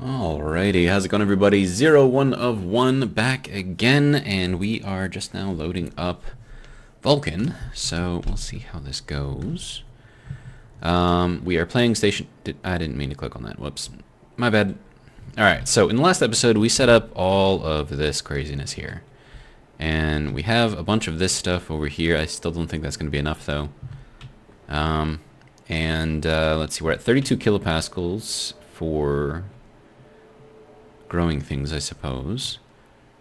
Alrighty, how's it going everybody? 01 of 1 back again, and we are just now loading up Vulcan, so we'll see how this goes. We are playing Station... I didn't mean to click on that, whoops. My bad. Alright, so in the last episode we set up all of this craziness here. And we have a bunch of this stuff over here. I still don't think that's going to be enough though. Let's see, we're at 32 kilopascals for growing things, I suppose.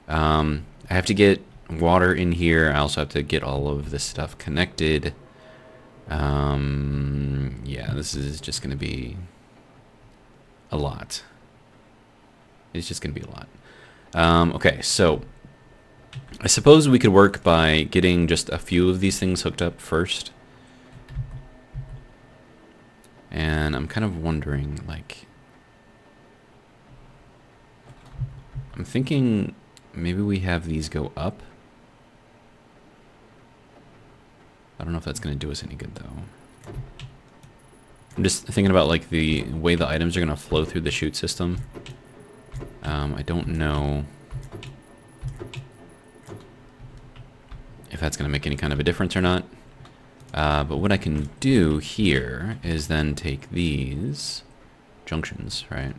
I have to get water in here. I also have to get all of this stuff connected. Yeah, this is just going to be a lot. It's just going to be a lot. Okay, so I suppose we could work by getting just a few of these things hooked up first. And I'm kind of wondering, like... I'm thinking maybe we have these go up. I don't know if that's going to do us any good, though. I'm just thinking about, like, the way the items are going to flow through the chute system. I don't know if that's going to make any kind of a difference or not. But what I can do here is then take these junctions, right?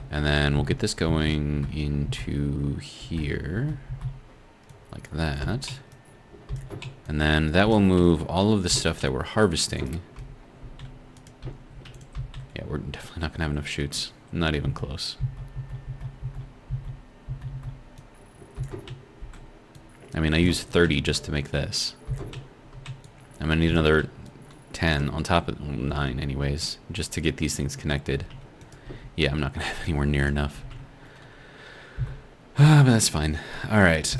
And then we'll get this going into here, like that. And then that will move all of the stuff that we're harvesting. Yeah, we're definitely not going to have enough chutes. Not even close. I mean, I used 30 just to make this. I'm going to need another 10 on top of 9 anyways, just to get these things connected. Yeah, I'm not going to have anywhere near enough. But that's fine. Alright.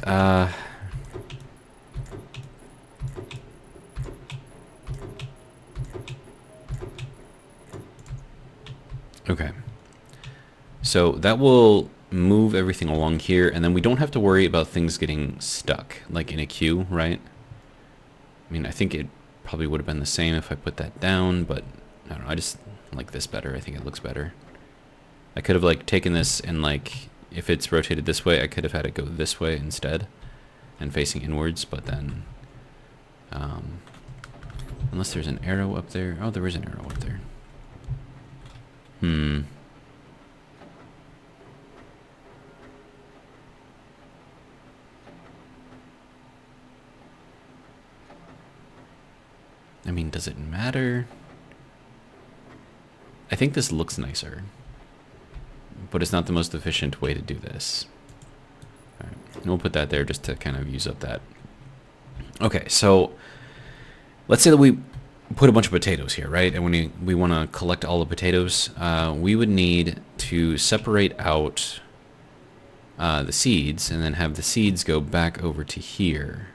Okay. So that will move everything along here, and then we don't have to worry about things getting stuck, like in a queue, right? I mean, I think it probably would have been the same if I put that down, but I don't know, I just like this better. I think it looks better. I could have, like, taken this and, like, if it's rotated this way, I could have had it go this way instead and facing inwards, but then, unless there's an arrow up there. Oh, there is an arrow up there. I mean, does it matter? I think this looks nicer, but it's not the most efficient way to do this. All right, and we'll put that there just to kind of use up that. Okay, so let's say that we put a bunch of potatoes here, right? And when we want to collect all the potatoes, we would need to separate out the seeds and then have the seeds go back over to here.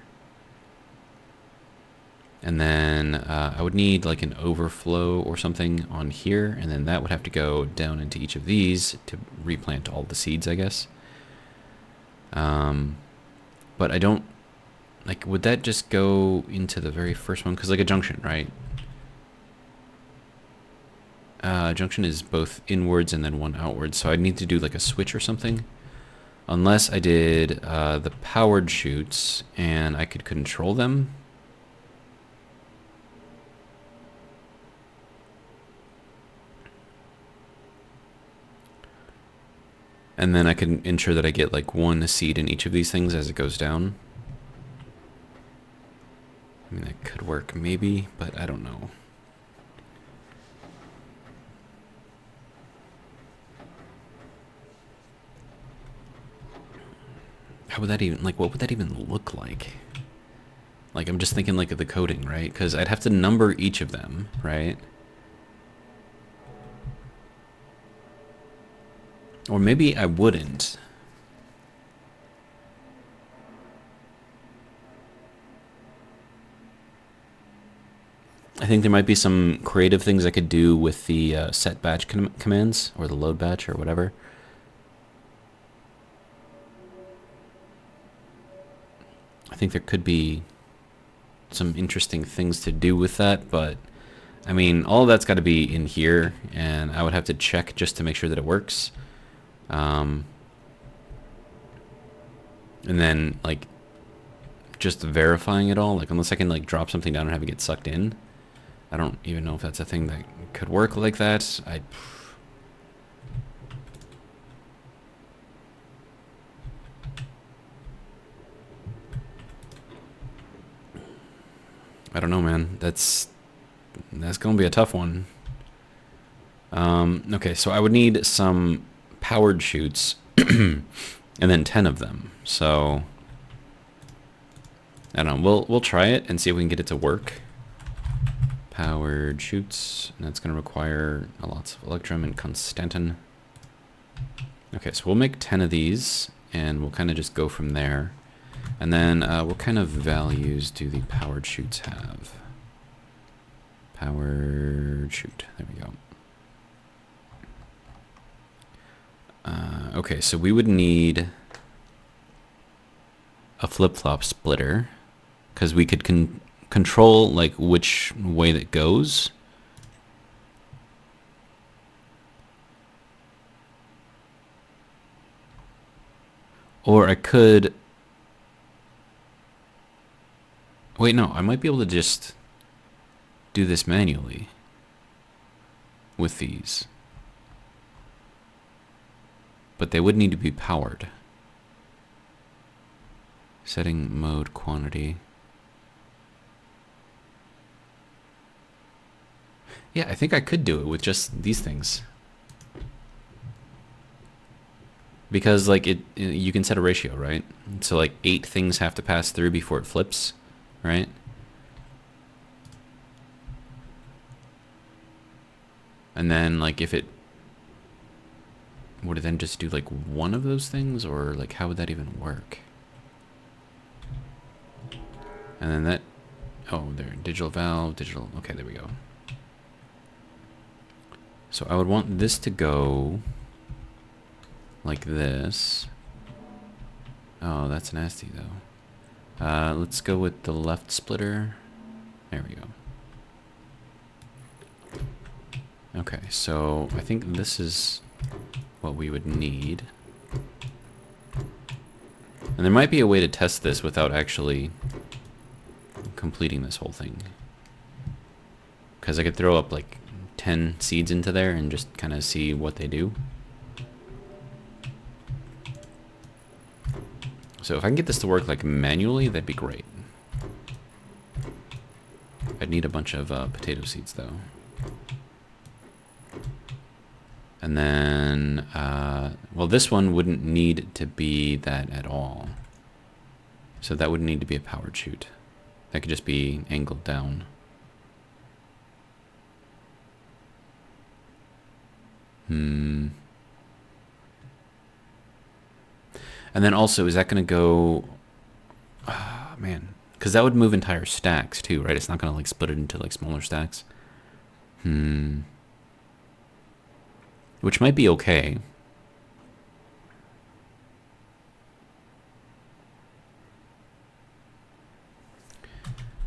And then I would need like an overflow or something on here, and then that would have to go down into each of these to replant all the seeds, I guess. But I don't, like, would that just go into the very first one? Because, like, a junction, right? Junction is both inwards and then one outwards, so I'd need to do like a switch or something. Unless I did the powered chutes and I could control them. And then I can ensure that I get like one seed in each of these things as it goes down. I mean, that could work maybe, but I don't know. How would that even, like, what would that even look like? Like, I'm just thinking like of the coding, right? Because I'd have to number each of them, right? Or maybe I wouldn't. I think there might be some creative things I could do with the set batch commands, or the load batch, or whatever. I think there could be some interesting things to do with that, but I mean, all of that's got to be in here, and I would have to check just to make sure that it works. And then, like, just verifying it all, like, unless I can, like, drop something down and have it get sucked in. I don't even know if that's a thing that could work like that. I don't know, man. That's gonna be a tough one. Okay, so I would need some powered chutes, and then 10 of them. So I don't know. We'll try it and see if we can get it to work. Powered chutes, and that's gonna require lots of electrum and constantin. Okay, so we'll make 10 of these, and we'll kind of just go from there. And then, what kind of values do the powered chutes have? Powered chute. There we go. Okay, so we would need a flip-flop splitter, because we could control like which way that goes. Or I could... Wait, no, I might be able to just do this manually with these. But they would need to be powered. Setting mode quantity. Yeah, I think I could do it with just these things. Because like you can set a ratio, right? So like 8 things have to pass through before it flips, right? And then like if it would it then just do like one of those things, or like how would that even work? And then that, oh, there, digital valve, digital, okay, there we go. So I would want this to go like this. Oh, that's nasty though. Let's go with the left splitter. There we go. Okay, so I think this is what we would need. And there might be a way to test this without actually completing this whole thing. Because I could throw up like 10 seeds into there and just kind of see what they do. So if I can get this to work like manually, that'd be great. I'd need a bunch of potato seeds though. And then, well, this one wouldn't need to be that at all. So that would need to be a powered chute. That could just be angled down. And then also, is that going to go... Oh, man. Because that would move entire stacks too, right? It's not going to like split it into like smaller stacks. Which might be okay.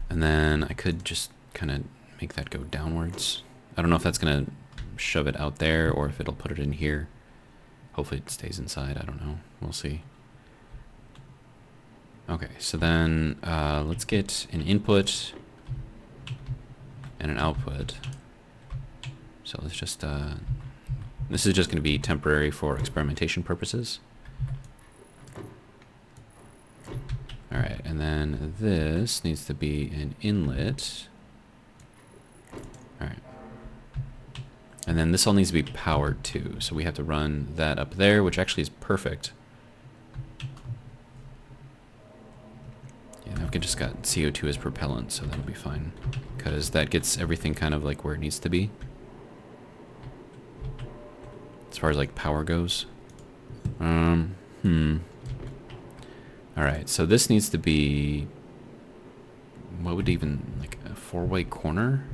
And then I could just kind of make that go downwards. I don't know if that's going to shove it out there or if it'll put it in here. Hopefully it stays inside. I don't know. We'll see. Okay, so then let's get an input and an output. So let's just... this is just going to be temporary for experimentation purposes. Alright, and then this needs to be an inlet. Alright. And then this all needs to be powered too, so we have to run that up there, which actually is perfect. Yeah, I've just got CO2 as propellant, so that'll be fine. Because that gets everything kind of like where it needs to be. As far as like power goes. Alright, so this needs to be... What would even... like a 4-way corner?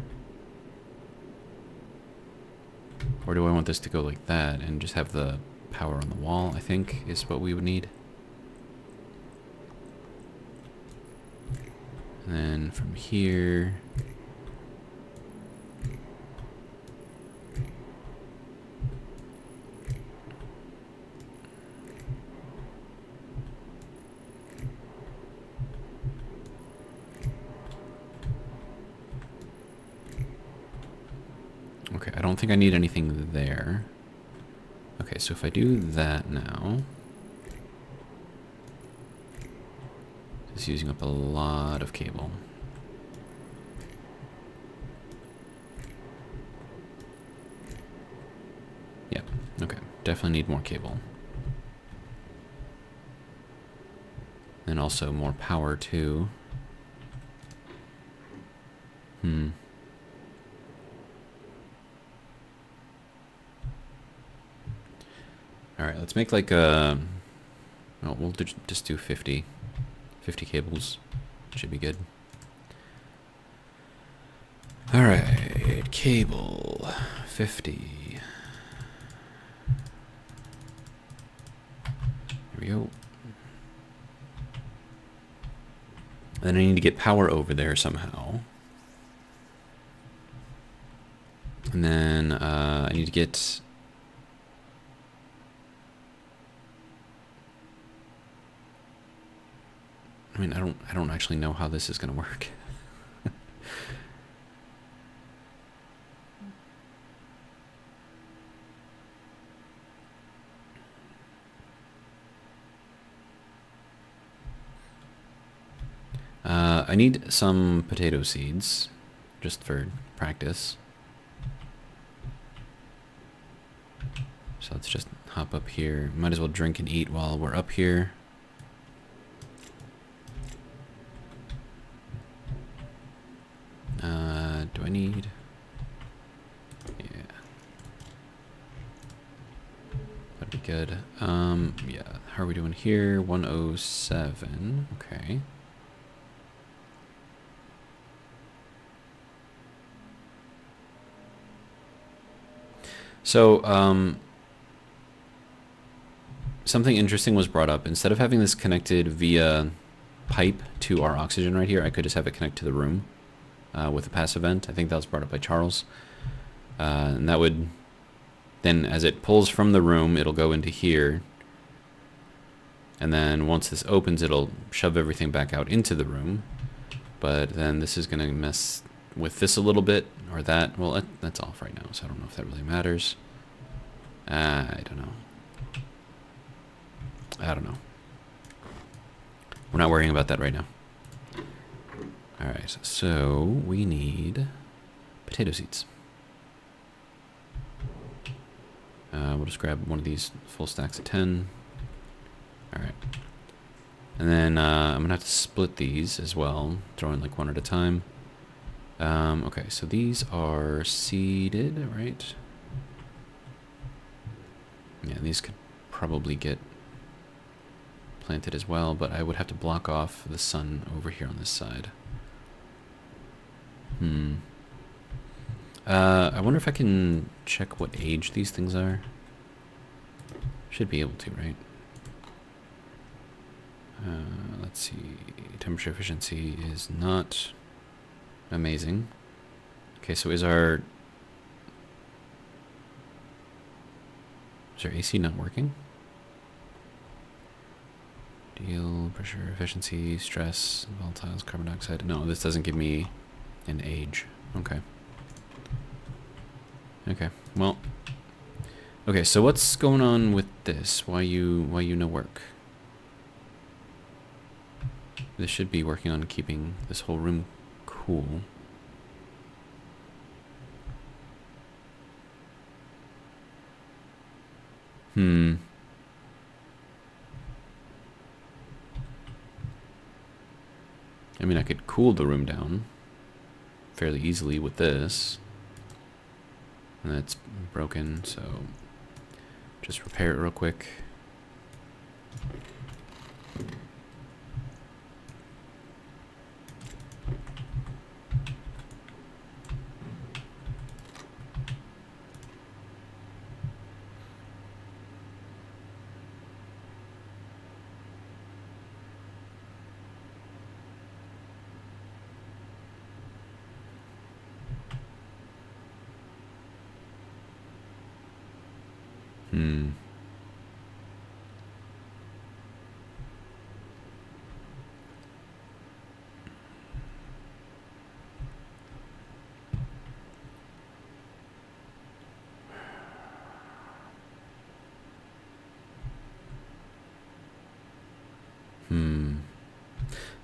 Or do I want this to go like that and just have the power on the wall, I think, is what we would need. And then from here... don't think I need anything there. Okay, so if I do that now, it's using up a lot of cable. Yep, okay, definitely need more cable. And also more power too. Alright, let's make like a... Oh, we'll just do 50. 50 cables. Should be good. Alright, cable. 50. Here we go. Then I need to get power over there somehow. And then I need to get... I mean, I don't actually know how this is going to work. I need some potato seeds, just for practice. So let's just hop up here. Might as well drink and eat while we're up here. Do I need... Yeah. That'd be good. Yeah, how are we doing here? 107, okay. So, something interesting was brought up. Instead of having this connected via pipe to our oxygen right here, I could just have it connect to the room with a passive vent. I think that was brought up by Charles. And that would, then as it pulls from the room, it'll go into here. And then once this opens, it'll shove everything back out into the room. But then this is going to mess with this a little bit, or that. Well, that's off right now, so I don't know if that really matters. I don't know. I don't know. We're not worrying about that right now. Alright, so we need potato seeds. We'll just grab one of these full stacks of 10. Alright. And then I'm going to have to split these as well, throw in like one at a time. Okay, so these are seeded, right? Yeah, these could probably get planted as well, but I would have to block off the sun over here on this side. I wonder if I can check what age these things are. Should be able to, right? Let's see. Temperature efficiency is not amazing. Okay, so is our AC not working? Deal, pressure, efficiency, stress, volatiles, carbon dioxide. No, this doesn't give me an age. Okay. Okay, well. Okay, so what's going on with this? Why you no work? This should be working on keeping this whole room cool. I mean, I could cool the room down fairly easily with this. And that's broken, so just repair it real quick.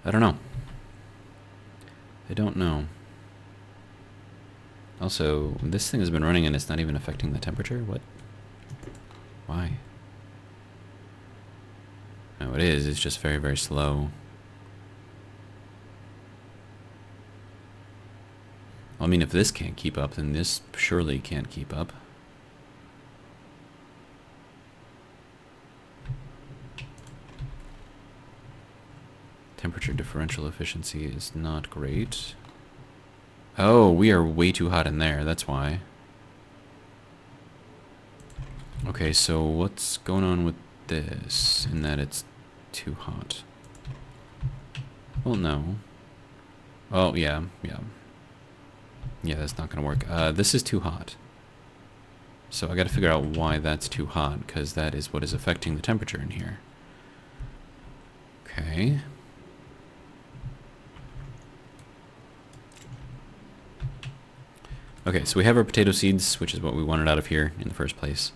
I don't know. I don't know. Also, this thing has been running and it's not even affecting the temperature? What? Why? No, it is. It's just very, very slow. Well, I mean, if this can't keep up, then this surely can't keep up. Temperature differential efficiency is not great. Oh, we are way too hot in there. That's why. Okay, so what's going on with this in that it's too hot? Well, no. Oh, yeah. Yeah, that's not going to work. This is too hot. So I got to figure out why that's too hot, because that is what is affecting the temperature in here. Okay. Okay, so we have our potato seeds, which is what we wanted out of here in the first place.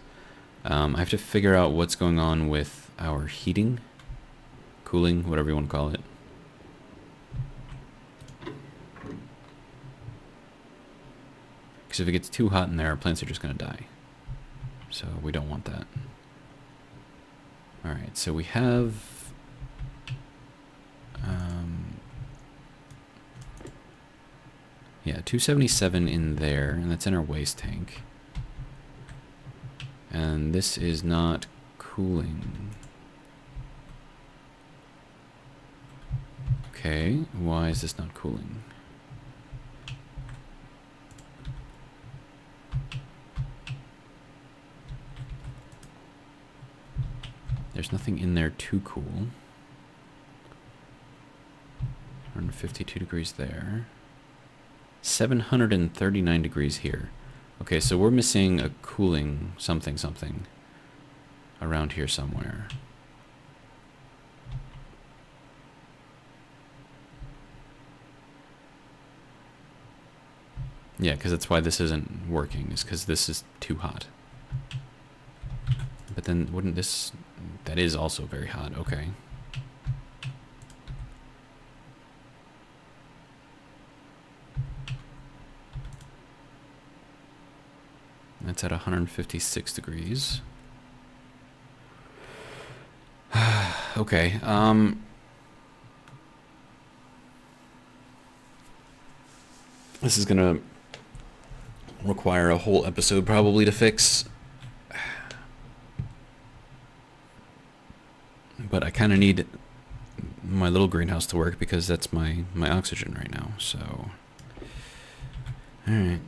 I have to figure out what's going on with our heating, cooling, whatever you want to call it. Because if it gets too hot in there, our plants are just going to die. So we don't want that. Alright, so we have... yeah, 277 in there, and that's in our waste tank. And this is not cooling. Okay, why is this not cooling? There's nothing in there to cool. 152 degrees there. 739 degrees here. Okay, so we're missing a cooling something around here somewhere. Yeah, because that's why this isn't working, is because this is too hot. But then wouldn't this... that is also very hot, okay. That's at 156 degrees. Okay, this is gonna require a whole episode probably to fix. But I kind of need my little greenhouse to work because that's my oxygen right now, so... Alright.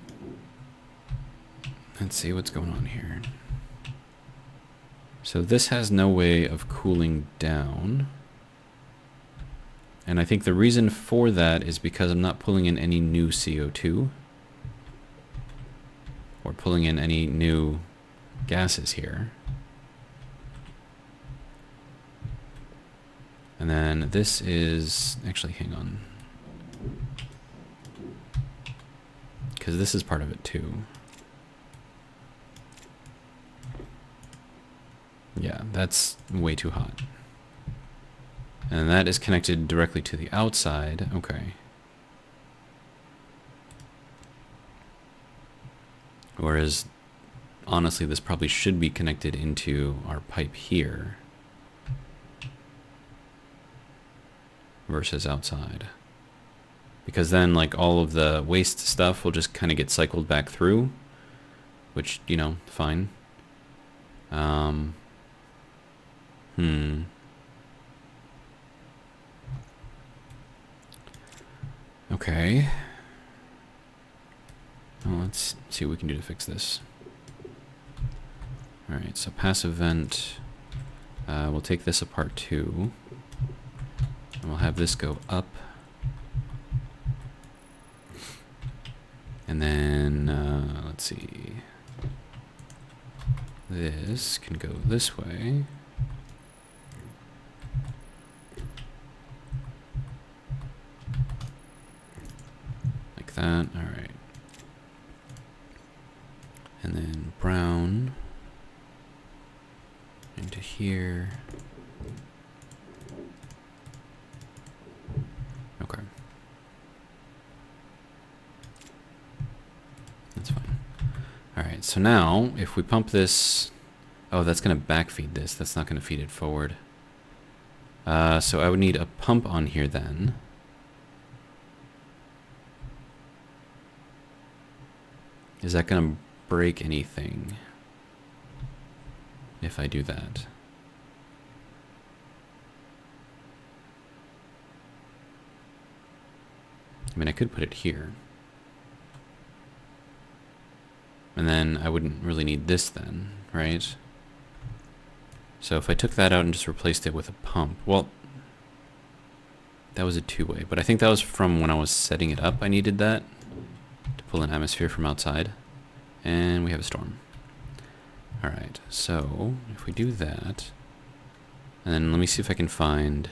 Let's see what's going on here. So this has no way of cooling down. And I think the reason for that is because I'm not pulling in any new CO2. Or pulling in any new gases here. And then this is... actually, hang on. Because this is part of it too. Yeah, that's way too hot. And that is connected directly to the outside. Okay. Whereas, honestly, this probably should be connected into our pipe here. Versus outside. Because then, like, all of the waste stuff will just kind of get cycled back through. Which, you know, fine. Okay. Well, let's see what we can do to fix this. Alright, so passive vent. We'll take this apart too. And we'll have this go up. And then, let's see. This can go this way. Like that, alright. And then brown into here. so now if we pump this, oh, that's going to backfeed this. That's not going to feed it forward. So I would need a pump on here then. Is that going to break anything if I do that? I mean, I could put it here. And then I wouldn't really need this then, right? So if I took that out and just replaced it with a pump, well, that was a two-way, but I think that was from when I was setting it up. I needed that to pull an atmosphere from outside, and we have a storm. All right, so if we do that, and then let me see if I can find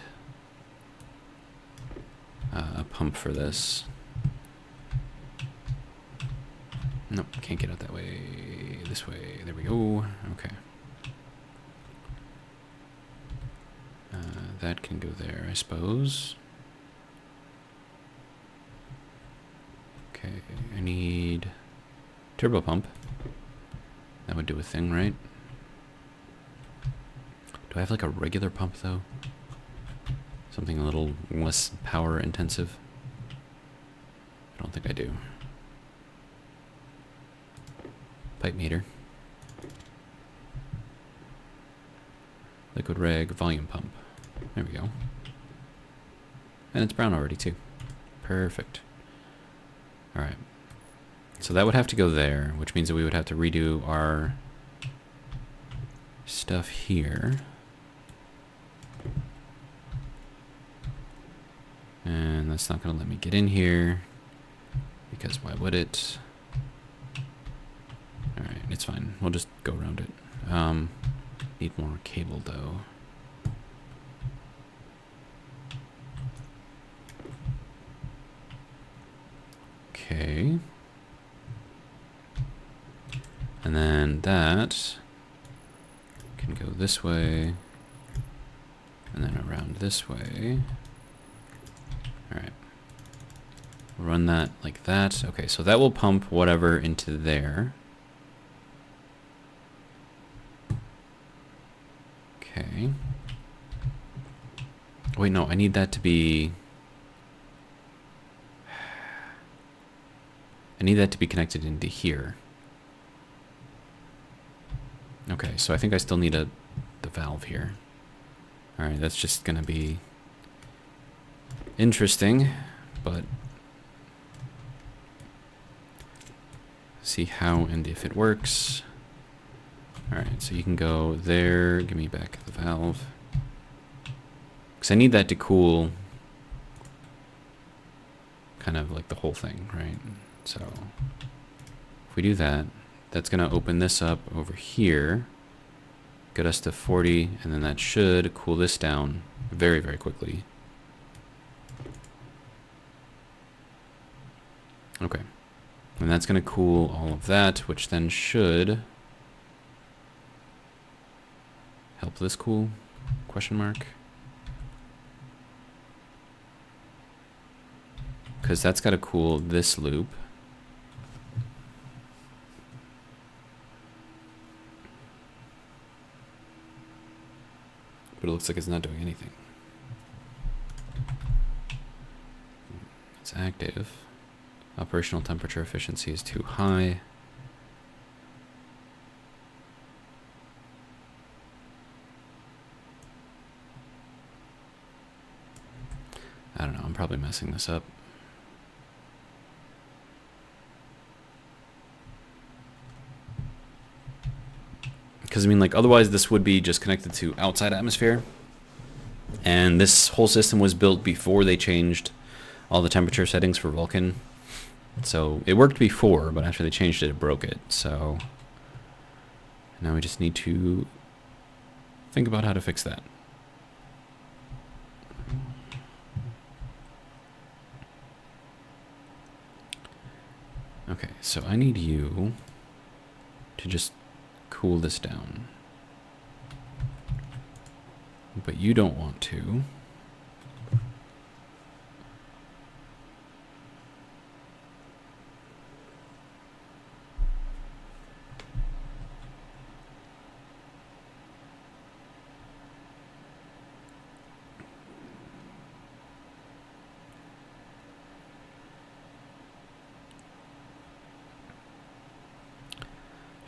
a pump for this. Nope, can't get out that way. This way, there we go. Okay. That can go there, I suppose. Okay, I need turbo pump. That would do a thing, right? Do I have like a regular pump though? Something a little less power intensive? I don't think I do. Pipe meter. Liquid reg volume pump. There we go. And it's brown already too. Perfect. Alright. So that would have to go there, which means that we would have to redo our stuff here. And that's not going to let me get in here, because why would it? Alright, it's fine. We'll just go around it. Need more cable though. Okay. And then that can go this way, and then around this way. Alright. Run that like that. Okay, so that will pump whatever into there. Okay. Wait, no, I need that to be... I need that to be connected into here. Okay, so I think I still need the valve here. Alright, that's just gonna be interesting, but see how and if it works. Alright, so you can go there, give me back the valve. Because I need that to cool kind of like the whole thing, right? So if we do that, that's going to open this up over here, get us to 40, and then that should cool this down very, very quickly. Okay. And that's going to cool all of that, which then should help this cool? Question mark. Because that's got to cool this loop. But it looks like it's not doing anything. It's active. Operational temperature efficiency is too high. I don't know, I'm probably messing this up. Because, I mean, like, otherwise this would be just connected to outside atmosphere. And this whole system was built before they changed all the temperature settings for Vulkan. So it worked before, but after they changed it, it broke it. So now we just need to think about how to fix that. Okay, so I need you to just cool this down. But you don't want to.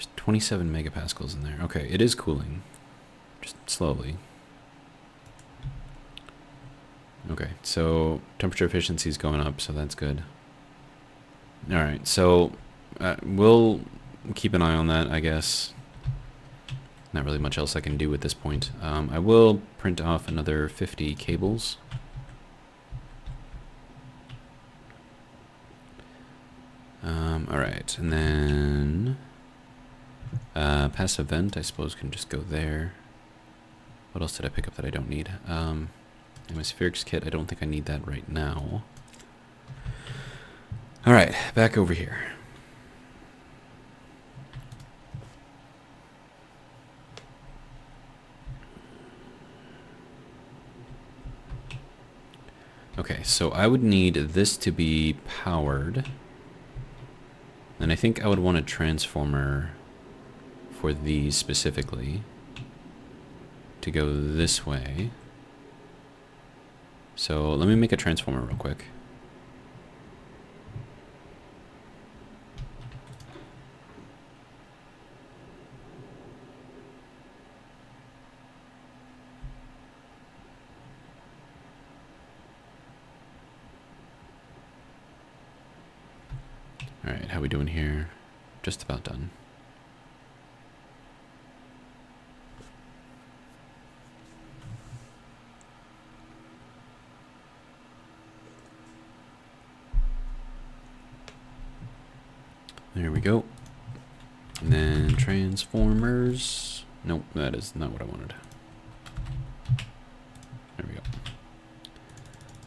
There's 27 megapascals in there. Okay, it is cooling. Just slowly. Okay, so temperature efficiency is going up, so that's good. Alright, so we'll keep an eye on that, I guess. Not really much else I can do at this point. I will print off another 50 cables. Alright, and then passive vent, I suppose, can just go there. What else did I pick up that I don't need? Atmospherics kit, I don't think I need that right now. Alright, back over here. Okay, so I would need this to be powered. And I think I would want a transformer for these specifically to go this way. So let me make a transformer real quick. Alright, how we doing here? Just about done. There we go. And then transformers. Nope, that is not what I wanted. There we go.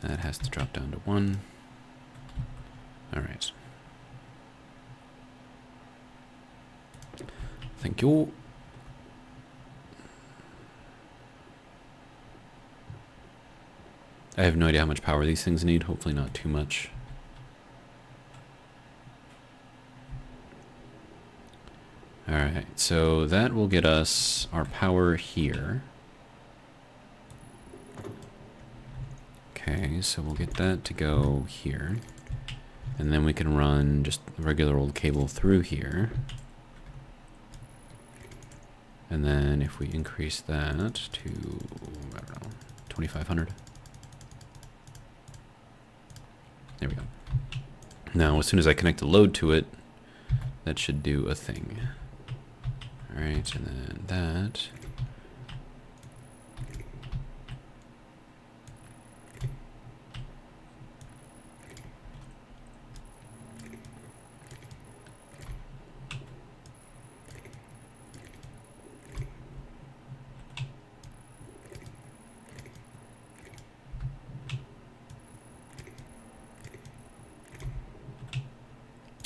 That has to drop down to 1. Alright. Thank you. I have no idea how much power these things need. Hopefully not too much. Alright, so that will get us our power here. Okay, so we'll get that to go here. And then we can run just a regular old cable through here. And then if we increase that to, I don't know, 2,500. There we go. Now, as soon as I connect the load to it, that should do a thing. Alright, and then that.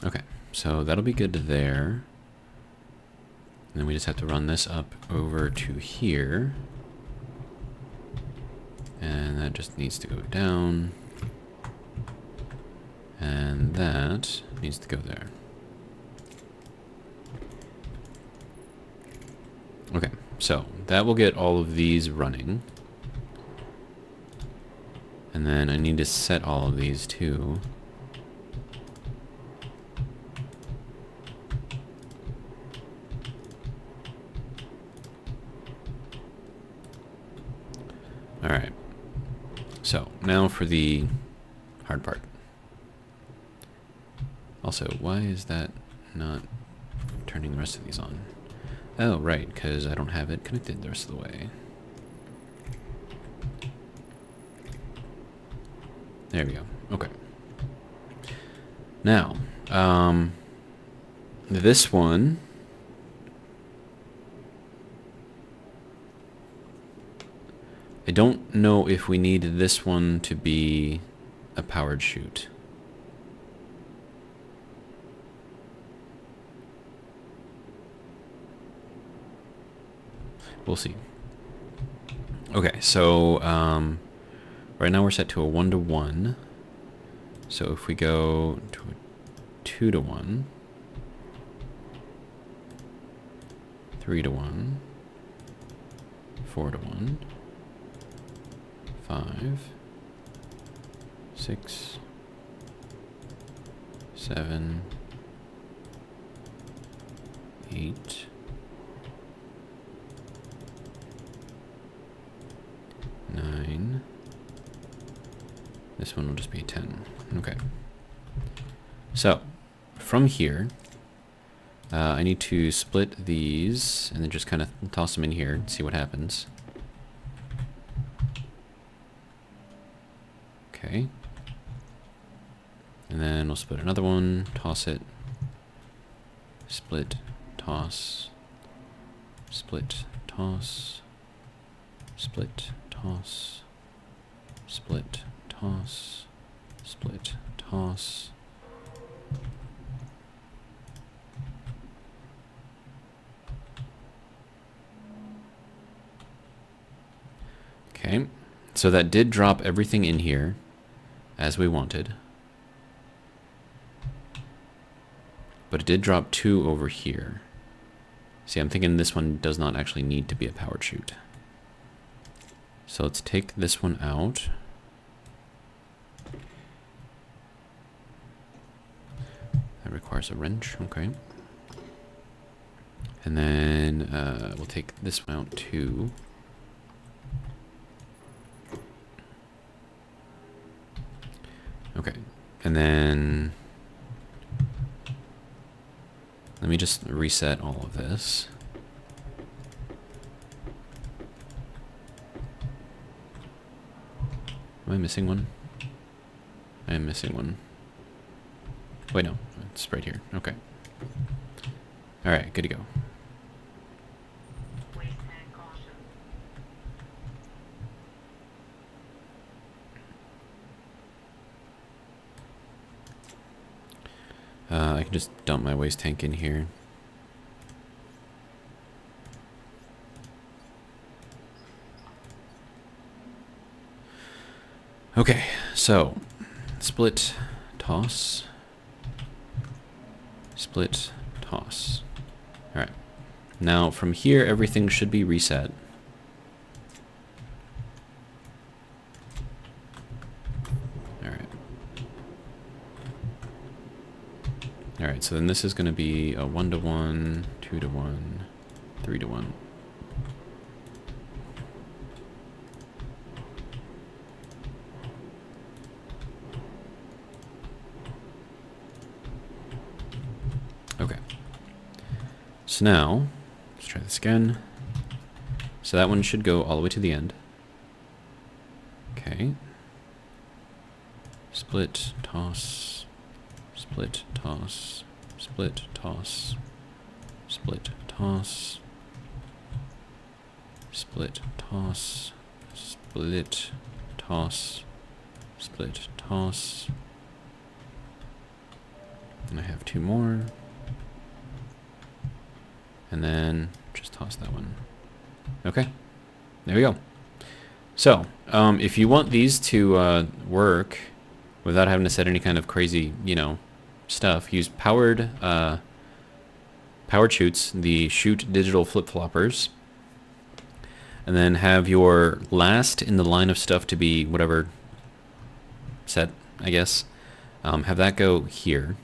Okay, so that'll be good there. And then we just have to run this up over to here. And that just needs to go down. And that needs to go there. Okay, so that will get all of these running. And then I need to set all of these too. Alright, so now for the hard part. Also, why is that not turning the rest of these on? Oh, right, because I don't have it connected the rest of the way. There we go, okay. Now, this one... I don't know if we need this one to be a powered chute. We'll see. Okay, so right now we're set to a 1-to-1. So if we go to a 2-to-1, 3-to-1, 4-to-1, 5, 6, 7, 8. 9. This one will just be 10. Okay. So, from here, I need to split these and then just kind of toss them in here and see what happens. Okay. And then we'll split another one, toss it, split, toss, split, toss, split, toss, split, toss, split, toss. Okay, so that did drop everything in here as we wanted. But it did drop 2 over here. See, I'm thinking this one does not actually need to be a powered chute. So let's take this one out. That requires a wrench, okay. And then we'll take this one out too. Okay, and then let me just reset all of this. Am I missing one? I am missing one. Wait, no, it's right here. Okay. All right, good to go. I can just dump my waste tank in here. Okay, so split, toss, split, toss. All right. Now from here, everything should be reset. All right, so then this is going to be a 1 to 1, 2 to 1, 3 to 1. Okay. So now, let's try this again. So that one should go all the way to the end. Okay. Split, toss, split, toss, split, toss, split, toss, split, toss, split, toss, split, toss. And I have 2 more. And then just toss that one. Okay, there we go. So, if you want these to work without having to set any kind of crazy, you know, stuff, use powered chutes, the chute digital flip-floppers, and then have your last in the line of stuff to be whatever set, I guess. Have that go here.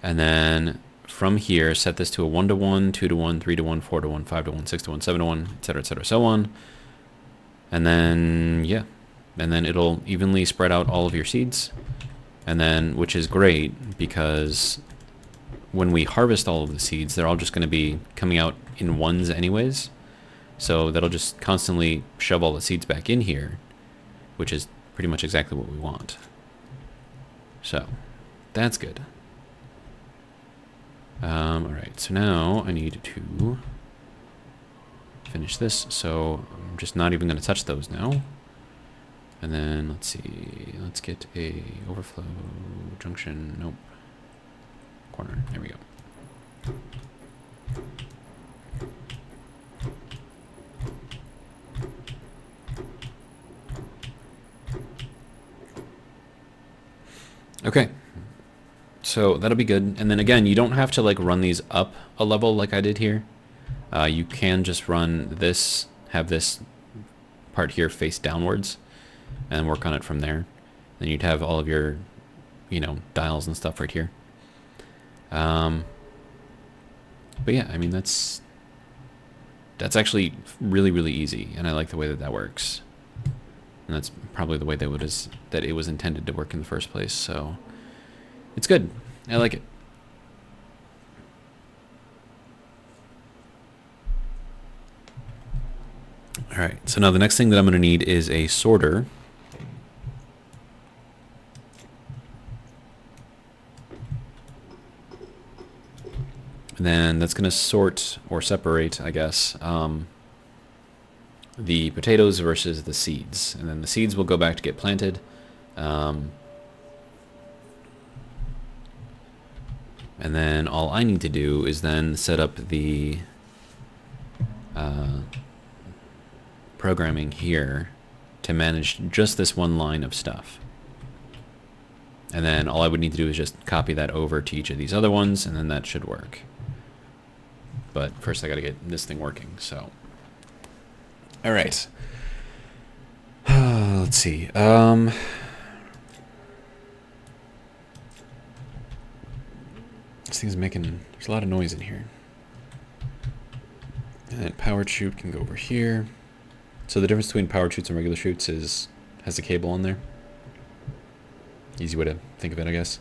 And then from here, set this to a 1 to 1, 2 to 1, 3 to 1, 4 to 1, 5 to 1, 6 to 1, 7 to 1, etc., so on. And then, yeah. And then it'll evenly spread out all of your seeds. And then, which is great, because when we harvest all of the seeds, they're all just going to be coming out in ones anyways. So that'll just constantly shove all the seeds back in here, which is pretty much exactly what we want. So, that's good. Alright, so now I need to finish this, so I'm just not even going to touch those now. And then, let's see, let's get a overflow junction, nope, corner, there we go. Okay. So that'll be good. And then again, you don't have to like run these up a level like I did here. You can just run this, have this part here face downwards and work on it from there. Then you'd have all of your, you know, dials and stuff right here. But yeah, I mean, that's actually really, really easy, and I like the way that that works. And that's probably the way that it was intended to work in the first place, so it's good. I like it. All right, so now the next thing that I'm going to need is a sorter. And then that's going to sort or separate, I guess, the potatoes versus the seeds. And then the seeds will go back to get planted. And then all I need to do is then set up the programming here to manage just this one line of stuff. And then all I would need to do is just copy that over to each of these other ones, and then that should work. But first I got to get this thing working, so. All right. Let's see. This thing's making, there's a lot of noise in here. And then powered chute can go over here. So the difference between powered chutes and regular chutes is, has the cable on there. Easy way to think of it, I guess.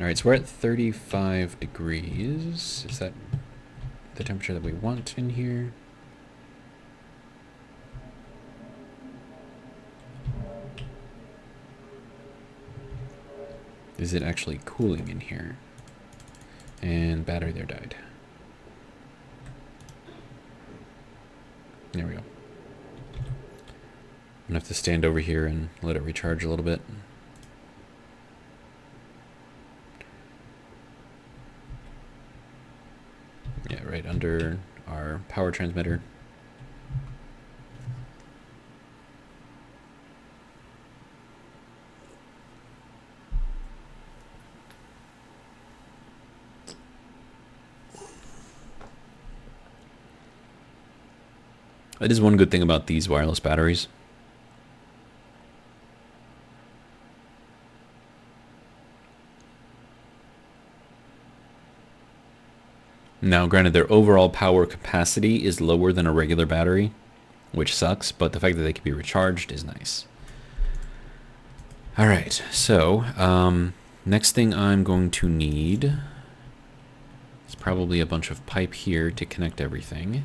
All right, so we're at 35 degrees. Is that the temperature that we want in here? Is it actually cooling in here? And battery there died. There we go. I'm gonna have to stand over here and let it recharge a little bit. Yeah, right under our power transmitter. That is one good thing about these wireless batteries. Now, granted, their overall power capacity is lower than a regular battery, which sucks, but the fact that they can be recharged is nice. All right, so next thing I'm going to need is probably a bunch of pipe here to connect everything.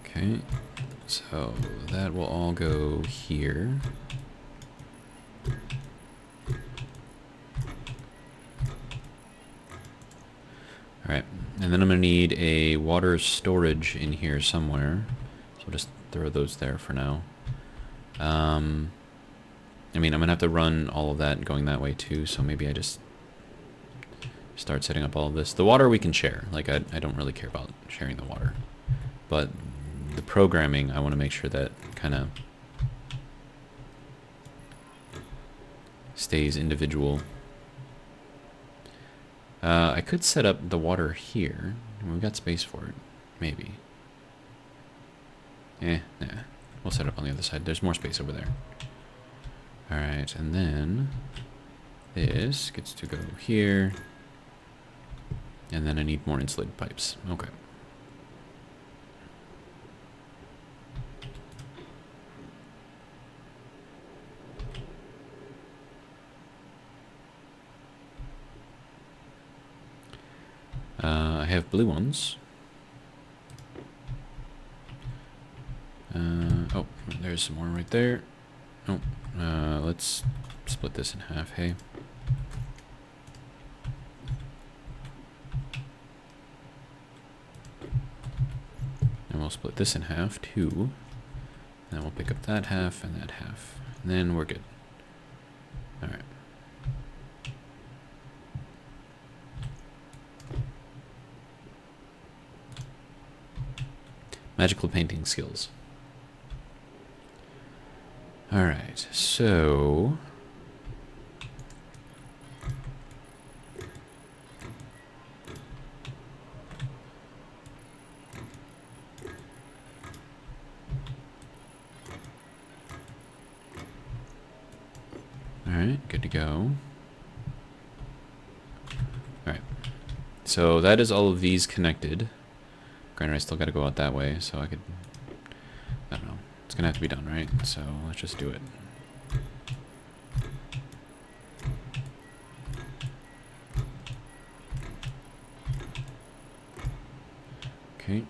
Okay, so that will all go here. All right, and then I'm gonna need a water storage in here somewhere. So I'll just throw those there for now. I mean, I'm gonna have to run all of that going that way too, so maybe I just start setting up all of this. The water we can share. Like, I don't really care about sharing the water. But the programming, I want to make sure that kind of stays individual. I could set up the water here. We've got space for it, maybe. Nah. We'll set it up on the other side. There's more space over there. All right, and then this gets to go here. And then I need more insulated pipes. Okay. I have blue ones. Oh, there's some more right there. Oh, let's split this in half, hey. And we'll split this in half, too. And then we'll pick up that half and that half. And then we're good. All right. Magical painting skills. All right, so Alright, good to go. Alright. So that is all of these connected. Granted, I still gotta go out that way, so I could... I don't know. It's gonna have to be done, right? So let's just do it. Okay.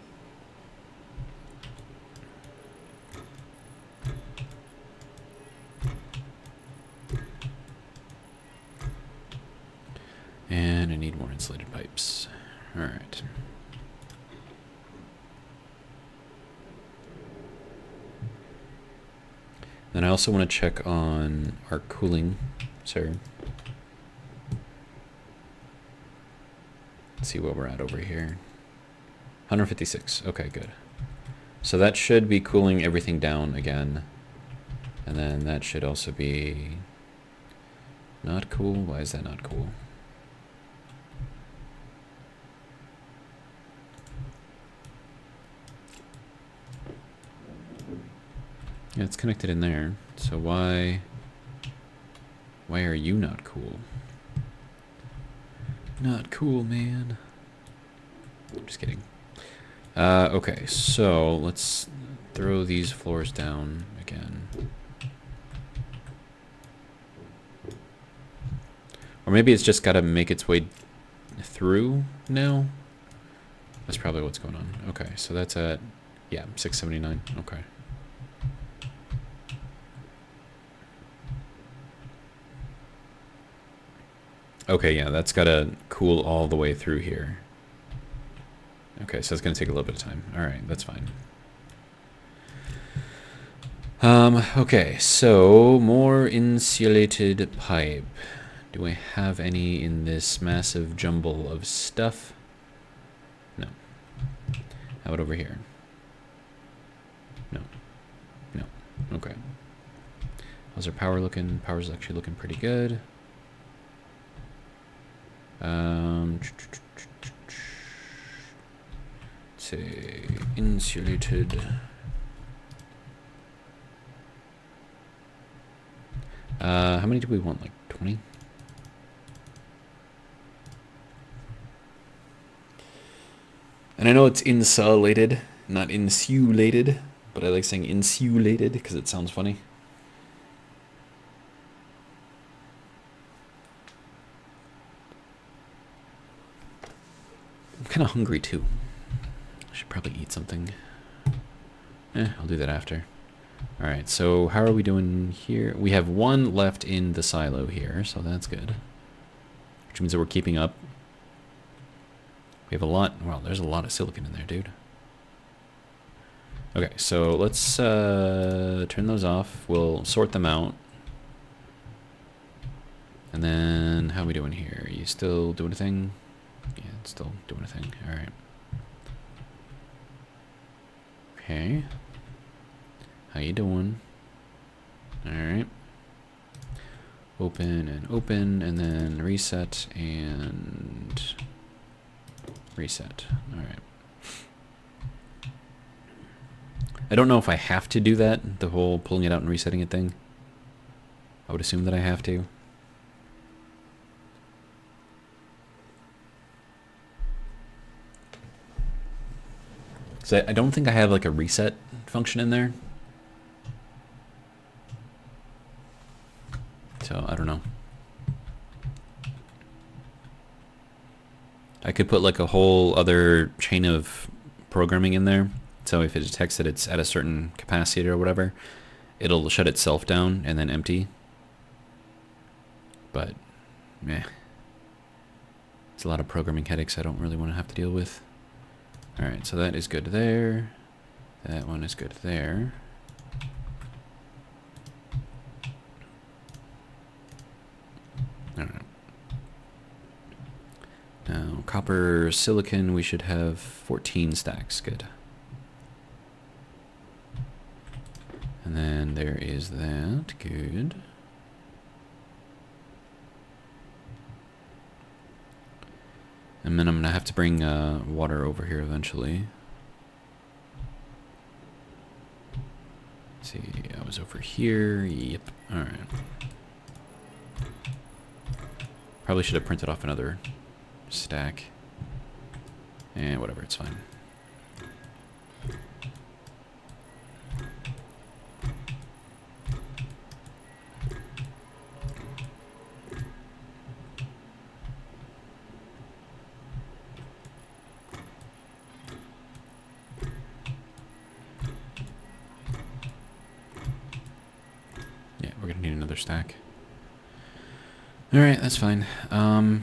And I need more insulated pipes. Alright. Then I also want to check on our cooling, sir. Let's see what we're at over here. 156. Okay, good. So that should be cooling everything down again. And then that should also be not cool. Why is that not cool? Yeah, it's connected in there. So why are you not cool? Not cool, man. Just kidding. Okay, so let's throw these floors down again. Or maybe it's just got to make its way through now. That's probably what's going on. Okay, so that's at, yeah, 679. Okay. Okay, yeah, that's got to cool all the way through here. Okay, so it's going to take a little bit of time. All right, that's fine. Okay, so more insulated pipe. Do I have any in this massive jumble of stuff? No. How about over here? No. No. Okay. How's our power looking? Power's actually looking pretty good. Let's say insulated. How many do we want? Like 20? And I know it's insulated, not insulated, but I like saying insulated because it sounds funny. I'm kind of hungry too. I should probably eat something. I'll do that after. Alright, so how are we doing here? We have one left in the silo here, so that's good. Which means that we're keeping up. We have a lot, well, there's a lot of silicon in there, dude. Okay, so let's turn those off. We'll sort them out. And then, how are we doing here? Are you still doing a thing? Yeah, it's still doing a thing. Alright. Okay. How you doing? Alright. Open, and then reset, and reset. Alright. I don't know if I have to do that, the whole pulling it out and resetting it thing. I would assume that I have to. So I don't think I have like a reset function in there. So I don't know. I could put like a whole other chain of programming in there. So if it detects that it's at a certain capacity or whatever, it'll shut itself down and then empty. But, meh. It's a lot of programming headaches I don't really want to have to deal with. Alright, so that is good there. That one is good there. Alright. Now, copper silicon, we should have 14 stacks. Good. And then there is that. Good. And then I'm going to have to bring water over here eventually. Let's see, I was over here. Yep. Alright. Probably should have printed off another stack. And whatever, it's fine. Yeah, we're gonna need another stack. Alright, that's fine. Alright,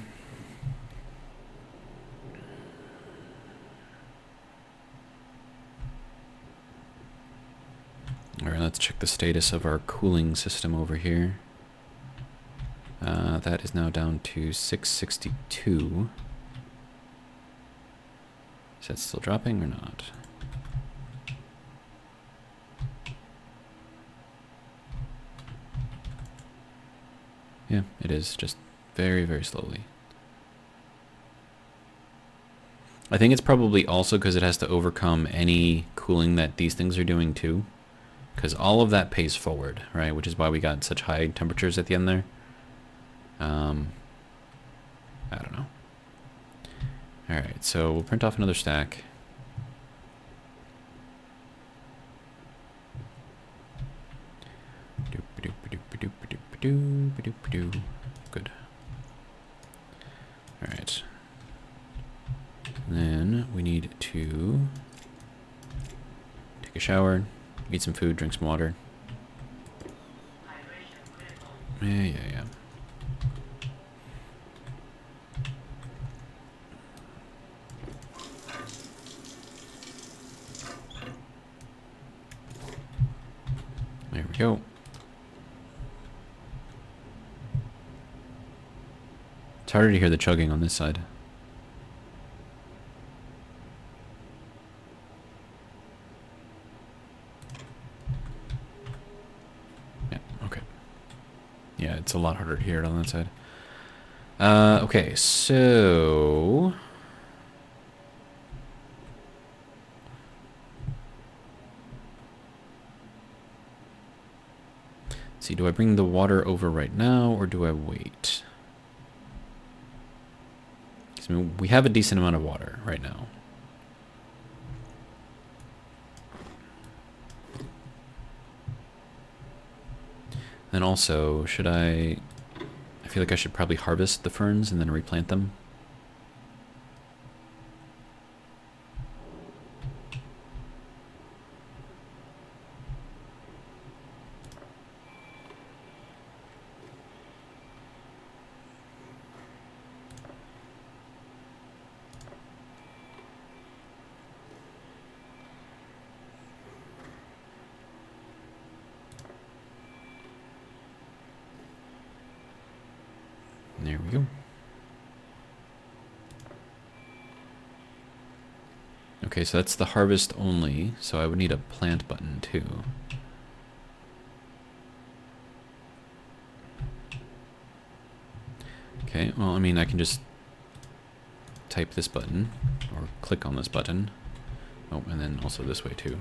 let's check the status of our cooling system over here. That is now down to 662. Is that still dropping or not? Yeah, it is, just very, very slowly. I think it's probably also because it has to overcome any cooling that these things are doing too. Because all of that pays forward, right? Which is why we got such high temperatures at the end there. I don't know. Alright, so we'll print off another stack. Good. Alright. Then we need to take a shower, eat some food, drink some water. Yeah. There we go. It's harder to hear the chugging on this side. Yeah, okay. Yeah, it's a lot harder to hear it on that side. Okay, so... Let's see, do I bring the water over right now, or do I wait? I mean, we have a decent amount of water right now. Then also, should I feel like I should probably harvest the ferns and then replant them. There we go. Okay, so that's the harvest only, so I would need a plant button too. Okay, well, I mean, I can just type this button, or click on this button. Oh, and then also this way too.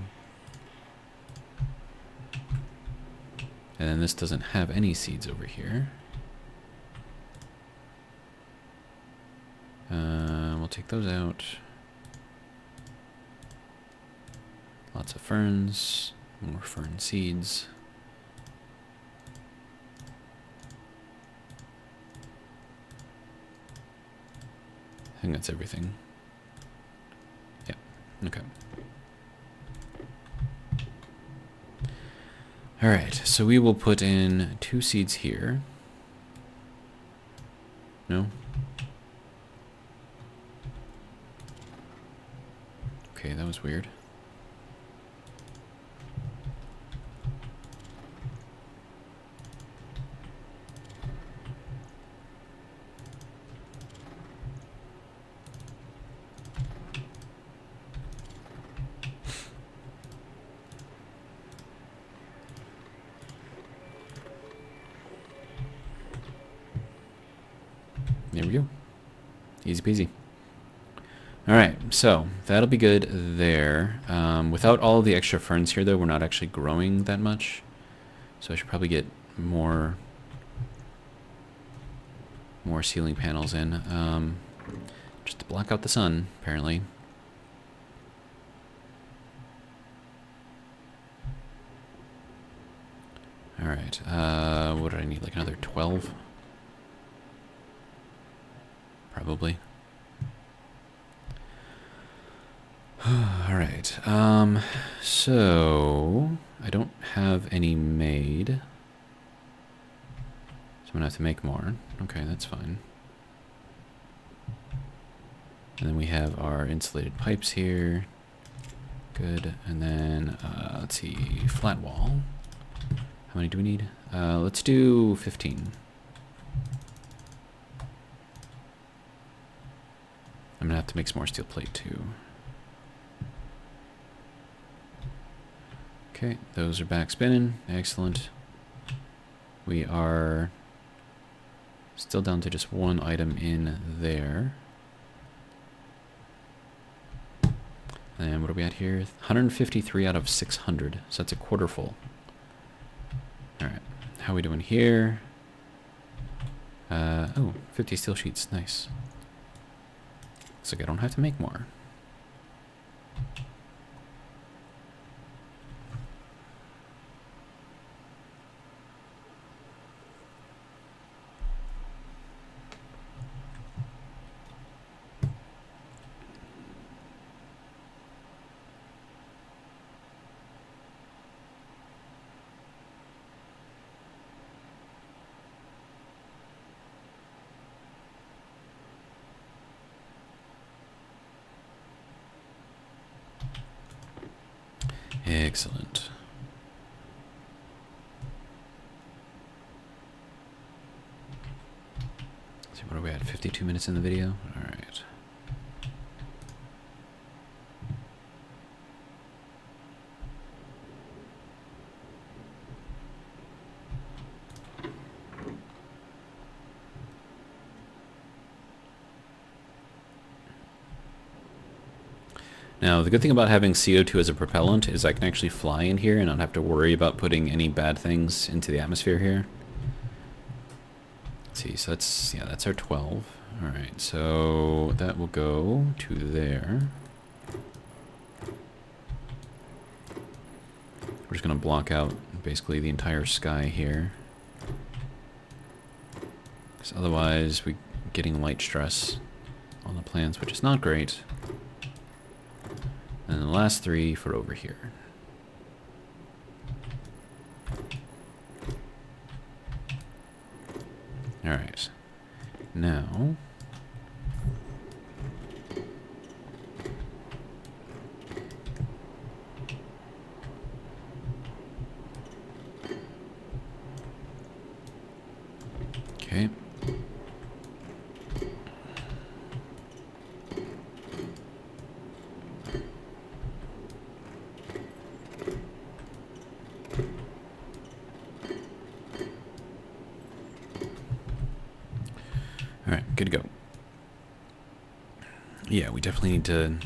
And then this doesn't have any seeds over here. We'll take those out. Lots of ferns, more fern seeds. I think that's everything. Yeah, okay. All right, so we will put in 2 seeds here. No? Okay, that was weird. There we go. Easy peasy. All right, so that'll be good there. Without all of the extra ferns here, though, we're not actually growing that much. So I should probably get more more ceiling panels in, just to block out the sun, apparently. Alright, what do I need, like another 12? Probably. Alright, so I don't have any made. So I'm gonna have to make more. Okay, that's fine. And then we have our insulated pipes here. Good. And then, let's see, flat wall. How many do we need? Let's do 15. I'm gonna have to make some more steel plate too. Okay, those are back spinning. Excellent. We are still down to just one item in there. And what are we at here? 153 out of 600. So that's a quarter full. Alright. How are we doing here? Oh, 50 steel sheets. Nice. Looks like I don't have to make more. Excellent. Let's see, what are we at? 52 minutes in the video? Alright. Now, the good thing about having CO2 as a propellant is I can actually fly in here and not have to worry about putting any bad things into the atmosphere here. Let's see, so that's, yeah, that's our 12. Alright, so that will go to there. We're just going to block out basically the entire sky here. Because otherwise we're getting light stress on the plants, which is not great. And the last 3 for over here. Alright. Now... Okay. Alright, good to go. Yeah, we definitely need to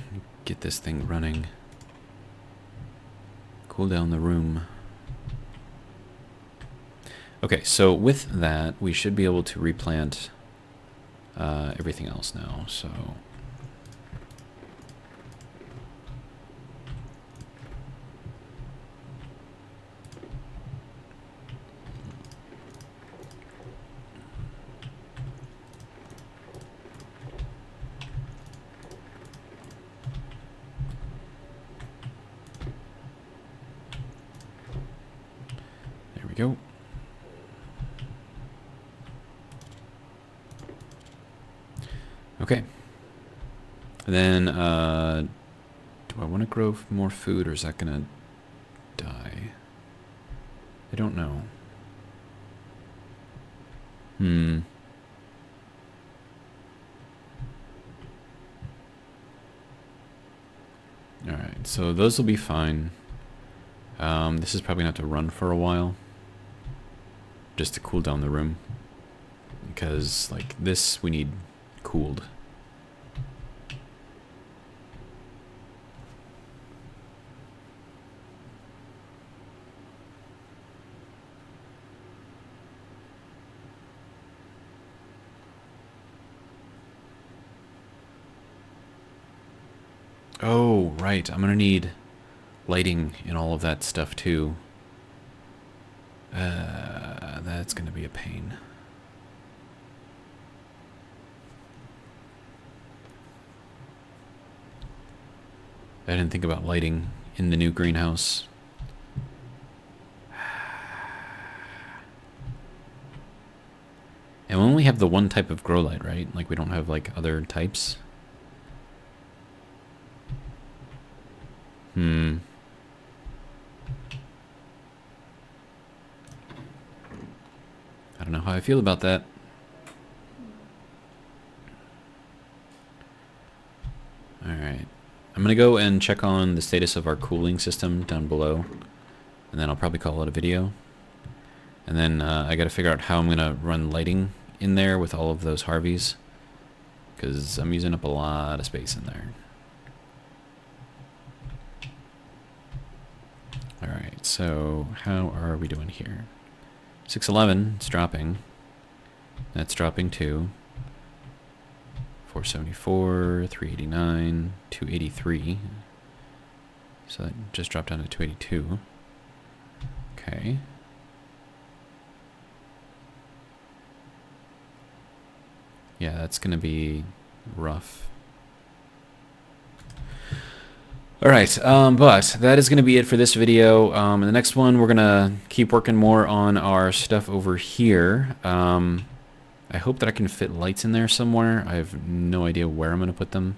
get this thing running. Cool down the room. Okay, so with that, we should be able to replant everything else now, so... There we go. Okay. Then, do I want to grow more food, or is that going to die? I don't know. Alright, so those will be fine. This is probably going to have to run for a while. Just to cool down the room. Because, like, this we need cooled. Oh, right. I'm going to need lighting and all of that stuff too. That's going to be a pain. I didn't think about lighting in the new greenhouse. And we only have the one type of grow light, right? Like we don't have like other types. I don't know how I feel about that. Alright. I'm going to go and check on the status of our cooling system down below. And then I'll probably call it a video. And then I got to figure out how I'm going to run lighting in there with all of those Harveys. Because I'm using up a lot of space in there. Alright, so how are we doing here? 611, it's dropping. That's dropping too. 474, 389, 283. So that just dropped down to 282. Okay. Yeah, that's going to be rough. Alright, but that is going to be it for this video. In the next one, we're going to keep working more on our stuff over here. I hope that I can fit lights in there somewhere. I have no idea where I'm going to put them.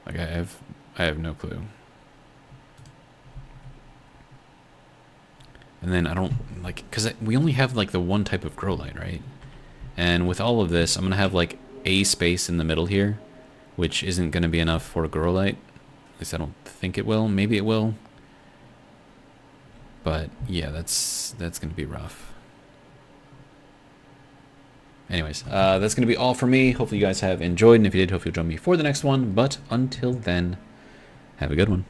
Like, I have no clue. And then I don't, like, because we only have, like, the one type of grow light, right? And with all of this, I'm going to have, like, a space in the middle here, which isn't going to be enough for a grow light. At least I don't think it will. Maybe it will. But, yeah, that's going to be rough. Anyways, that's going to be all for me. Hopefully you guys have enjoyed, and if you did, hopefully you'll join me for the next one. But until then, have a good one.